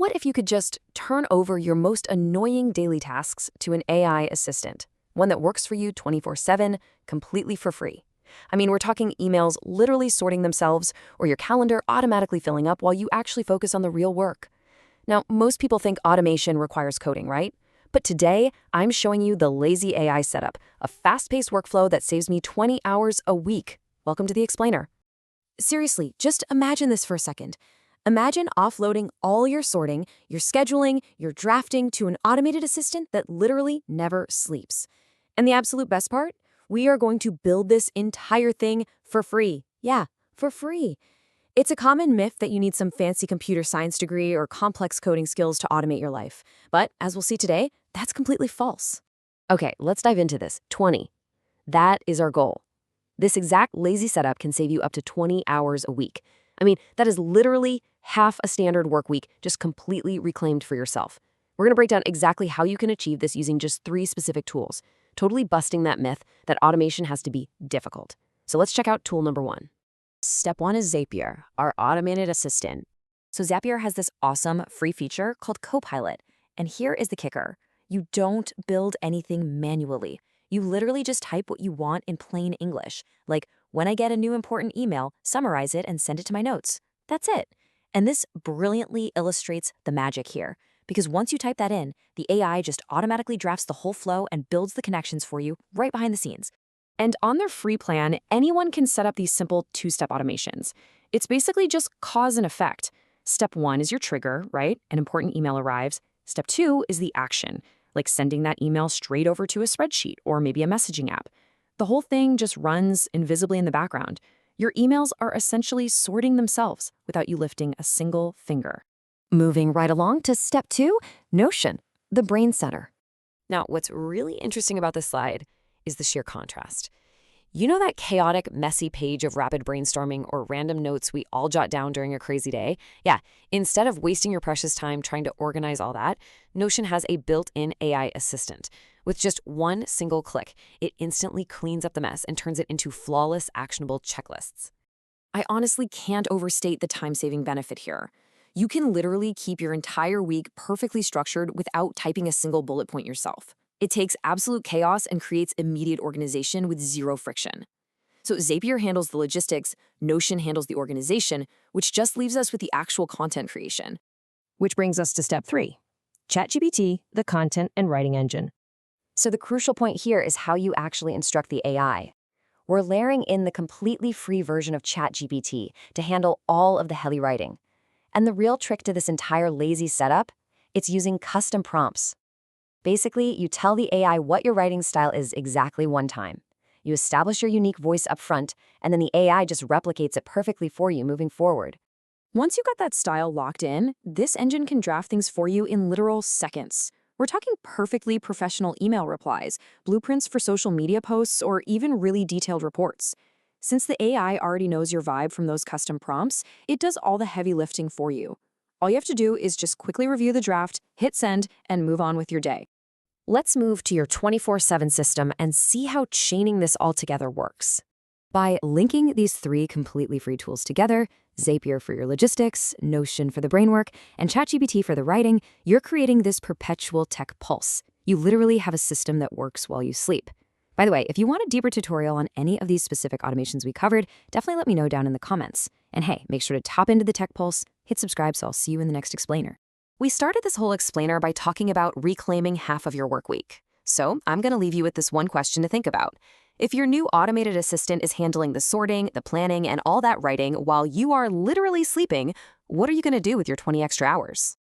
What if you could just turn over your most annoying daily tasks to an AI assistant, one that works for you 24/7, completely for free? I mean, we're talking emails literally sorting themselves or your calendar automatically filling up while you actually focus on the real work. Now, most people think automation requires coding, right? But today, I'm showing you the lazy AI setup, a fast-paced workflow that saves me 20 hours a week. Welcome to the Explainer. Seriously, just imagine this for a second. Imagine offloading all your sorting, your scheduling, your drafting to an automated assistant that literally never sleeps. And the absolute best part? We are going to build this entire thing for free. Yeah, for free. It's a common myth that you need some fancy computer science degree or complex coding skills to automate your life. But as we'll see today, that's completely false. Okay, let's dive into this. 20. That is our goal. This exact lazy setup can save you up to 20 hours a week. I mean, that is literally half a standard work week just completely reclaimed for yourself. We're going to break down exactly how you can achieve this using just 3 specific tools, totally busting that myth that automation has to be difficult. So let's check out tool number 1. Step 1 is Zapier, our automated assistant. So Zapier has this awesome free feature called Copilot. And here is the kicker. You don't build anything manually. You literally just type what you want in plain English. Like, when I get a new important email, summarize it and send it to my notes. That's it. And this brilliantly illustrates the magic here. Because once you type that in, the AI just automatically drafts the whole flow and builds the connections for you right behind the scenes. And on their free plan, anyone can set up these simple 2-step automations. It's basically just cause and effect. Step 1 is your trigger, right? An important email arrives. Step 2 is the action, like sending that email straight over to a spreadsheet or maybe a messaging app. The whole thing just runs invisibly in the background. Your emails are essentially sorting themselves without you lifting a single finger. Moving right along to step 2, Notion, the brain center. Now, what's really interesting about this slide is the sheer contrast. You know that chaotic, messy page of rapid brainstorming or random notes we all jot down during a crazy day? Yeah, instead of wasting your precious time trying to organize all that, Notion has a built-in AI assistant. With just one single click, it instantly cleans up the mess and turns it into flawless, actionable checklists. I honestly can't overstate the time-saving benefit here. You can literally keep your entire week perfectly structured without typing a single bullet point yourself. It takes absolute chaos and creates immediate organization with zero friction. So Zapier handles the logistics, Notion handles the organization, which just leaves us with the actual content creation. Which brings us to step 3, ChatGPT, the content and writing engine. So the crucial point here is how you actually instruct the AI. We're layering in the completely free version of ChatGPT to handle all of the heavy writing. And the real trick to this entire lazy setup, it's using custom prompts. Basically, you tell the AI what your writing style is exactly one time. You establish your unique voice up front, and then the AI just replicates it perfectly for you moving forward. Once you got that style locked in, this engine can draft things for you in literal seconds. We're talking perfectly professional email replies, blueprints for social media posts, or even really detailed reports. Since the AI already knows your vibe from those custom prompts, it does all the heavy lifting for you. All you have to do is just quickly review the draft, hit send, and move on with your day. Let's move to your 24/7 system and see how chaining this all together works. By linking these 3 completely free tools together, Zapier for your logistics, Notion for the brainwork, and ChatGPT for the writing, you're creating this perpetual tech pulse. You literally have a system that works while you sleep. By the way, if you want a deeper tutorial on any of these specific automations we covered, definitely let me know down in the comments. And hey, make sure to tap into the tech pulse, hit subscribe so I'll see you in the next explainer. We started this whole explainer by talking about reclaiming half of your work week. So I'm going to leave you with this one question to think about. If your new automated assistant is handling the sorting, the planning, and all that writing while you are literally sleeping, what are you going to do with your 20 extra hours?